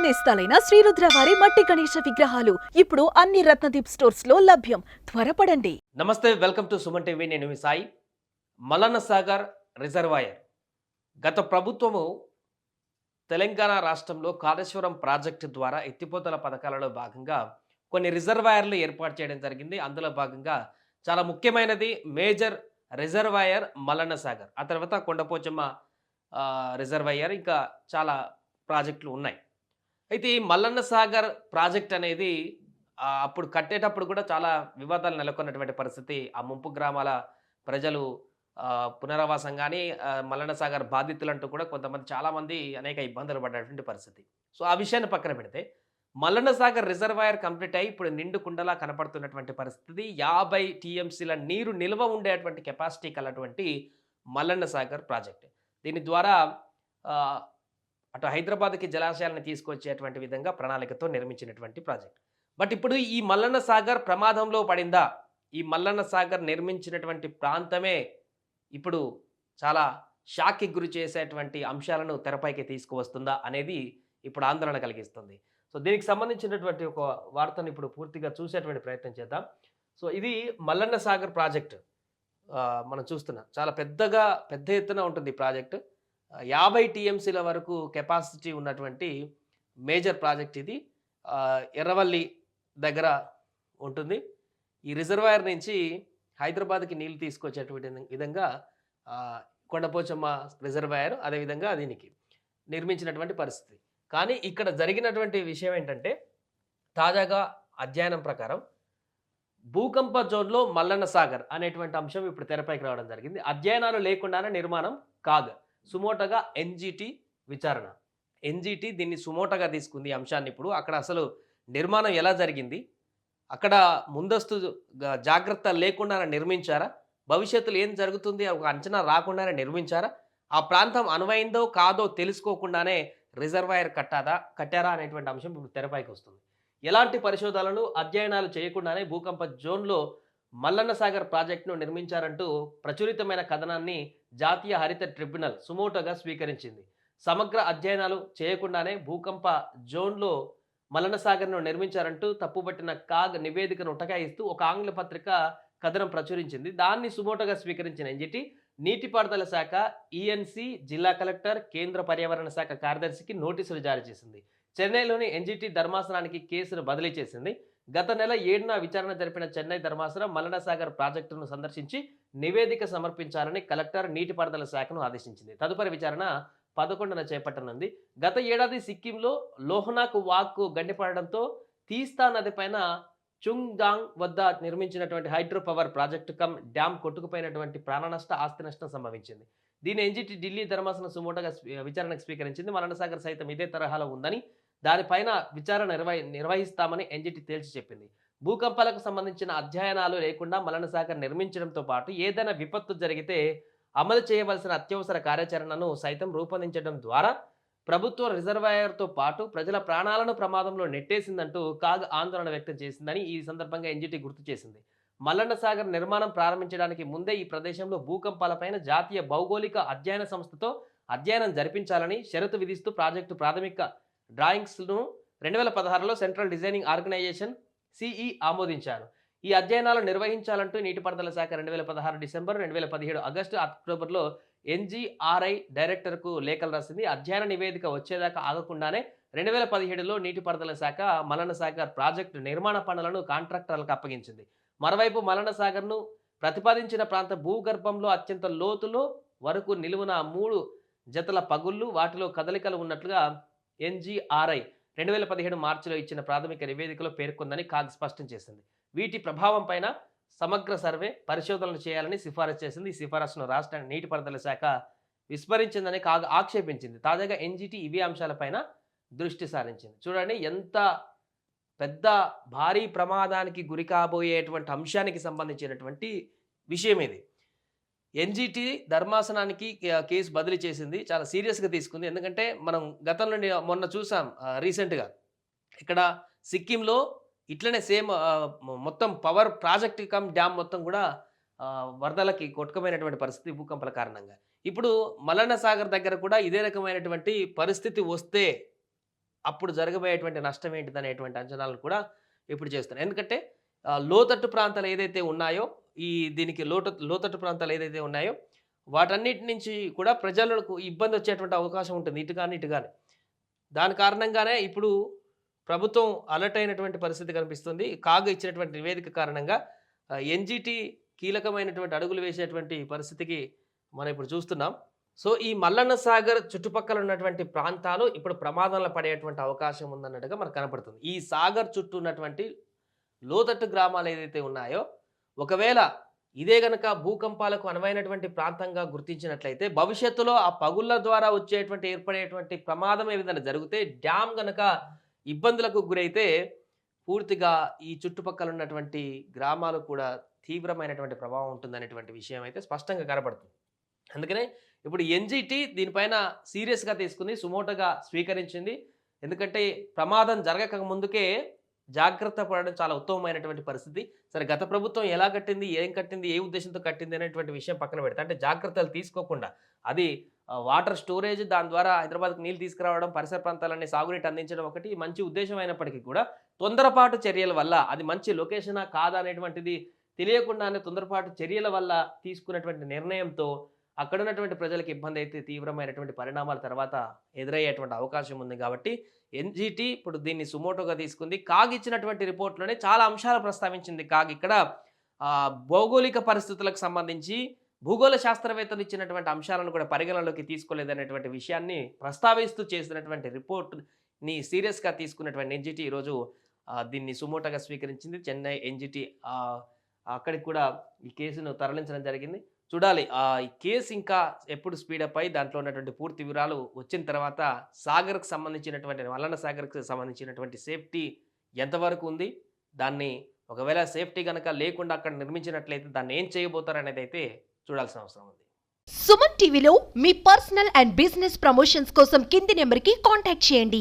నేస్తాలైన శ్రీరుద్ర వారి మట్టి గణేశ విగ్రహాలు ఇప్పుడు అన్ని రత్నదీప్ స్టోర్స్ లో లభ్యం. త్వరపడండి. నమస్తే, వెల్కమ్ టు సుమన్ టీవీ. నేను మీ సాయి. మల్లన్న సాగర్ రిజర్వాయర్ గత ప్రభుత్వము తెలంగాణ రాష్ట్రంలో కాళేశ్వరం ప్రాజెక్టు ద్వారా ఎత్తిపోతల పథకాలలో భాగంగా కొన్ని రిజర్వాయర్లు ఏర్పాటు చేయడం జరిగింది. అందులో భాగంగా చాలా ముఖ్యమైనది మేజర్ రిజర్వాయర్ మల్లన్న సాగర్. ఆ తర్వాత కొండపోచమ్మ రిజర్వాయర్, ఇంకా చాలా ప్రాజెక్టులు ఉన్నాయి. అయితే ఈ మల్లన్న సాగర్ ప్రాజెక్ట్ అనేది అప్పుడు కట్టేటప్పుడు కూడా చాలా వివాదాలు నెలకొన్నటువంటి పరిస్థితి. ఆ ముంపు గ్రామాల ప్రజలు పునరావాసం కానీ, మల్లన్న సాగర్ బాధితులంటూ కూడా కొంతమంది చాలామంది అనేక ఇబ్బందులు పడ్డటువంటి పరిస్థితి. సో ఆ విషయాన్ని పక్కన పెడితే మల్లన్న సాగర్ రిజర్వాయర్ కంప్లీట్ అయ్యి ఇప్పుడు నిండు కుండలా కనపడుతున్నటువంటి పరిస్థితి. 50 టీఎంసీల నీరు నిల్వ ఉండేటువంటి కెపాసిటీ కలటువంటి మల్లన్న సాగర్ ప్రాజెక్ట్. దీని ద్వారా అటు హైదరాబాద్కి జలాశయాలను తీసుకొచ్చేటువంటి విధంగా ప్రణాళికతో నిర్మించినటువంటి ప్రాజెక్ట్. బట్ ఇప్పుడు ఈ మల్లన్న సాగర్ ప్రమాదంలో పడిందా? ఈ మల్లన్న సాగర్ నిర్మించినటువంటి ప్రాంతమే ఇప్పుడు చాలా షాక్కి గురి చేసేటువంటి అంశాలను తెరపైకి తీసుకువస్తుందా అనేది ఇప్పుడు ఆందోళన కలిగిస్తుంది. సో దీనికి సంబంధించినటువంటి ఒక వార్తను ఇప్పుడు పూర్తిగా చూసేటువంటి ప్రయత్నం చేద్దాం. సో ఇది మల్లన్న సాగర్ ప్రాజెక్టు. మనం చూస్తున్నాం, చాలా పెద్ద ఎత్తున ఉంటుంది ఈ ప్రాజెక్టు. 50 టీఎంసీల వరకు కెపాసిటీ ఉన్నటువంటి మేజర్ ప్రాజెక్ట్ ఇది. ఎర్రవల్లి దగ్గర ఉంటుంది. ఈ రిజర్వాయర్ నుంచి హైదరాబాద్కి నీళ్లు తీసుకొచ్చేటువంటి విధంగా కొండపోచమ్మ రిజర్వాయర్ అదేవిధంగా దీనికి నిర్మించినటువంటి పరిస్థితి. కానీ ఇక్కడ జరిగినటువంటి విషయం ఏంటంటే, తాజాగా అధ్యయనం ప్రకారం భూకంప జోన్లో మల్లన్న సాగర్ అనేటువంటి అంశం ఇప్పుడు తెరపైకి రావడం జరిగింది. అధ్యయనాలు లేకుండానే నిర్మాణం కాదు, సుమోటగా ఎన్జిటి విచారణ. ఎన్జిటి దీన్ని సుమోటగా తీసుకుంది ఈ అంశాన్ని. ఇప్పుడు అక్కడ అసలు నిర్మాణం ఎలా జరిగింది, అక్కడ ముందస్తు జాగ్రత్త లేకుండానే నిర్మించారా, భవిష్యత్తులో ఏం జరుగుతుంది ఒక అంచనా రాకుండానే నిర్మించారా, ఆ ప్రాంతం అనువైందో కాదో తెలుసుకోకుండానే రిజర్వాయర్ కట్టారా అనేటువంటి అంశం ఇప్పుడు తెరపైకి వస్తుంది. ఎలాంటి పరిశోధనలు అధ్యయనాలు చేయకుండానే భూకంప జోన్లో మల్లన్న సాగర్ ప్రాజెక్టును నిర్మించారంటూ ప్రచురితమైన కథనాన్ని జాతీయ హరిత ట్రిబ్యునల్ సుమోటోగా స్వీకరించింది. సమగ్ర అధ్యయనాలు చేయకుండానే భూకంప జోన్లో మల్లన్న సాగర్ను నిర్మించారంటూ తప్పుపట్టిన కాగ్ నివేదికను ఉటకాయిస్తూ ఒక ఆంగ్ల పత్రిక కథనం ప్రచురించింది. దాన్ని సుమోటోగా స్వీకరించిన ఎన్జిటి నీటిపారుదల శాఖ, ఈఎన్సీ, జిల్లా కలెక్టర్, కేంద్ర పర్యావరణ శాఖ కార్యదర్శికి నోటీసులు జారీ చేసింది. చెన్నైలోని ఎన్జిటి ధర్మాసనానికి కేసును బదిలీ చేసింది. గత నెల 7న విచారణ జరిపిన చెన్నై ధర్మాసనం మల్లన్న సాగర్ ప్రాజెక్టును సందర్శించి నివేదిక సమర్పించాలని కలెక్టర్, నీటిపారుదల శాఖను ఆదేశించింది. తదుపరి విచారణ 11న చేపట్టనుంది. గత ఏడాది సిక్కింలో లోహనాకు వాక్కు గండిపడడంతో తీస్తా నది పైన చుంగ్దాంగ్ వద్ద నిర్మించినటువంటి hydro power project cum dam కొట్టుకుపోయినటువంటి ప్రాణనష్ట, ఆస్తి నష్టం సంభవించింది. దీని ఎన్జిటి ఢిల్లీ ధర్మాసనం సుమోటోగా విచారణకు స్వీకరించింది. మల్లన్న సాగర్ సైతం ఇదే తరహాలో ఉందని, దానిపైన విచారణ నిర్వహిస్తామని ఎన్జిటి తేల్చి చెప్పింది. భూకంపాలకు సంబంధించిన అధ్యయనాలు లేకుండా మల్లన్న సాగర్ నిర్మించడంతో పాటు ఏదైనా విపత్తు జరిగితే అమలు చేయవలసిన అత్యవసర కార్యాచరణను సైతం రూపొందించడం ద్వారా ప్రభుత్వ రిజర్వాయర్తో పాటు ప్రజల ప్రాణాలను ప్రమాదంలో నెట్టేసిందంటూ కాగ్ ఆందోళన వ్యక్తం చేసిందని ఈ సందర్భంగా ఎన్జిటి గుర్తు చేసింది. మల్లన్న సాగర్ నిర్మాణం ప్రారంభించడానికి ముందే ఈ ప్రదేశంలో భూకంపాలపైన జాతీయ భౌగోళిక అధ్యయన సంస్థతో అధ్యయనం జరిపించాలని షరతు విధిస్తూ ప్రాజెక్టు ప్రాథమిక డ్రాయింగ్స్ను 2016లో సెంట్రల్ డిజైనింగ్ ఆర్గనైజేషన్ సిఈ ఆమోదించారు. ఈ అధ్యయనాలు నిర్వహించాలంటూ నీటిపారుదల శాఖ 2016 డిసెంబర్, 2017 ఆగస్టు, అక్టోబర్లో ఎన్జిఆర్ఐ డైరెక్టర్కు లేఖలు రాసింది. అధ్యయన నివేదిక వచ్చేదాకా ఆగకుండానే 2017లో నీటిపారుదల శాఖ మల్లన్న సాగర్ ప్రాజెక్టు నిర్మాణ పనులను కాంట్రాక్టర్లకు అప్పగించింది. మరోవైపు మల్లన్న సాగర్ను ప్రతిపాదించిన ప్రాంత భూగర్భంలో అత్యంత లోతులో వరకు నిలువున 3 జతల పగుళ్ళు, వాటిలో కదలికలు ఉన్నట్లుగా ఎన్జిఆర్ఐ 2017 మార్చిలో ఇచ్చిన ప్రాథమిక నివేదికలో పేర్కొందని కాగ్ స్పష్టం చేసింది. వీటి ప్రభావం పైన సమగ్ర సర్వే, పరిశోధనలు చేయాలని సిఫారసు చేసింది. ఈ సిఫారసును రాష్ట్ర నీటిపారుదల శాఖ విస్మరించిందని కాగ్ ఆక్షేపించింది. తాజాగా ఎన్జిటి ఇవే అంశాలపైన దృష్టి సారించింది. చూడండి, ఎంత పెద్ద భారీ ప్రమాదానికి గురి కాబోయేటువంటి అంశానికి సంబంధించినటువంటి విషయం ఇది. ఎన్జిటి ధర్మాసనానికి కేసు బదిలీ చేసింది, చాలా సీరియస్గా తీసుకుంది. ఎందుకంటే మనం గతంలో మొన్న చూసాం రీసెంట్గా ఇక్కడ సిక్కింలో ఇట్లనే సేమ్ మొత్తం పవర్ ప్రాజెక్ట్ కమ్ డ్యామ్ మొత్తం కూడా వరదలకి కొట్టుకుపోయినటువంటి పరిస్థితి భూకంపాల కారణంగా. ఇప్పుడు మల్లన్న సాగర్ దగ్గర కూడా ఇదే రకమైనటువంటి పరిస్థితి వస్తే అప్పుడు జరగబోయేటువంటి నష్టం ఏంటిదనేటువంటి అంచనాలను కూడా ఇప్పుడు చేస్తున్నారు. ఎందుకంటే లోతట్టు ప్రాంతాలు ఏదైతే ఉన్నాయో, దీనికి లోతట్టు ప్రాంతాలు ఏదైతే ఉన్నాయో వాటన్నిటి నుంచి కూడా ప్రజలకు ఇబ్బంది వచ్చేటువంటి అవకాశం ఉంటుంది. ఇటు గాని. దాని కారణంగానే ఇప్పుడు ప్రభుత్వం అలర్ట్ అయినటువంటి పరిస్థితి కనిపిస్తుంది. కాగ్ ఇచ్చినటువంటి నివేదిక కారణంగా ఎన్‌జీటీ కీలకమైనటువంటి అడుగులు వేసేటువంటి పరిస్థితికి మనం ఇప్పుడు చూస్తున్నాం. సో, ఈ మల్లన్న సాగర్ చుట్టుపక్కల ఉన్నటువంటి ప్రాంతాలు ఇప్పుడు ప్రమాదంలో పడేటువంటి అవకాశం ఉందన్నట్టుగా మనకు కనపడుతుంది. ఈ సాగర్ చుట్టూ ఉన్నటువంటి లోతట్టు గ్రామాలు ఏదైతే ఉన్నాయో, ఒకవేళ ఇదే గనక భూకంపాలకు అనువైనటువంటి ప్రాంతంగా గుర్తించినట్లయితే భవిష్యత్తులో ఆ పగుళ్ళ ద్వారా ఏర్పడేటువంటి ప్రమాదం ఏదైనా జరిగితే డ్యామ్ గనక ఇబ్బందులకు గురైతే పూర్తిగా ఈ చుట్టుపక్కల ఉన్నటువంటి గ్రామాలు కూడా తీవ్రమైనటువంటి ప్రభావం ఉంటుందనేటువంటి విషయం అయితే స్పష్టంగా కనపడుతుంది. అందుకనే ఇప్పుడు ఎన్‌జీటీ దీనిపైన సీరియస్‌గా తీసుకుంది, సుమోటోగా స్వీకరించింది. ఎందుకంటే ప్రమాదం జరగక ముందుకే జాగ్రత్త పడడం చాలా ఉత్తమమైనటువంటి పరిస్థితి. సరే, గత ప్రభుత్వం ఎలా కట్టింది, ఏం కట్టింది, ఏ ఉద్దేశంతో కట్టింది అనేటువంటి విషయం పక్కన పెడితే, అంటే జాగ్రత్తలు తీసుకోకుండా అది వాటర్ స్టోరేజ్, దాని ద్వారా హైదరాబాద్‌కి నీళ్ళు తీసుకురావడం, పరిసర ప్రాంతాలన్నీ సాగునీటి అందించడం ఒకటి మంచి ఉద్దేశం అయినప్పటికీ కూడా తొందరపాటు చర్యల వల్ల అది మంచి లొకేషనా కాదా అనేటువంటిది తెలియకుండానే తొందరపాటు చర్యల వల్ల తీసుకున్నటువంటి నిర్ణయంతో అక్కడ ఉన్నటువంటి ప్రజలకు ఇబ్బంది అయితే తీవ్రమైనటువంటి పరిణామాల తర్వాత ఎదురయ్యేటువంటి అవకాశం ఉంది. కాబట్టి ఎన్‌జీటీ ఇప్పుడు దీన్ని సుమోటోగా తీసుకుంది. కాగ్ ఇచ్చినటువంటి రిపోర్ట్‌లోనే చాలా అంశాలు ప్రస్తావించింది. కాగ్ ఇక్కడ భౌగోళిక పరిస్థితులకు సంబంధించి భూగోళ శాస్త్రవేత్తలు ఇచ్చినటువంటి అంశాలను కూడా పరిగణనలోకి తీసుకోలేదనేటువంటి విషయాన్ని ప్రస్తావిస్తూ చేసినటువంటి రిపోర్ట్‌ని సీరియస్‌గా తీసుకున్నటువంటి ఎన్‌జీటీ ఈరోజు దీన్ని సుమోటోగా స్వీకరించింది. చెన్నై ఎన్‌జీటీ అక్కడికి కూడా ఈ కేసును తరలించడం జరిగింది. చూడాలి ఈ కేసు ఇంకా ఎప్పుడు స్పీడప్ అయ్యి దాంట్లో ఉన్నటువంటి పూర్తి వివరాలు వచ్చిన తర్వాత సాగర్‌కి సంబంధించినటువంటి మల్లన్న సాగర్‌కి సంబంధించినటువంటి సేఫ్టీ ఎంతవరకు ఉంది, దాన్ని ఒకవేళ సేఫ్టీ గనక లేకుండా అక్కడ నిర్మించినట్లయితే దాన్ని ఏం చేయబోతారనేది అయితే చూడాల్సిన అవసరం ఉంది. సుమన్ టీవీలో మీ పర్సనల్ అండ్ బిజినెస్ ప్రమోషన్స్ కోసం కింది నెంబర్కి కాంటాక్ట్ చేయండి.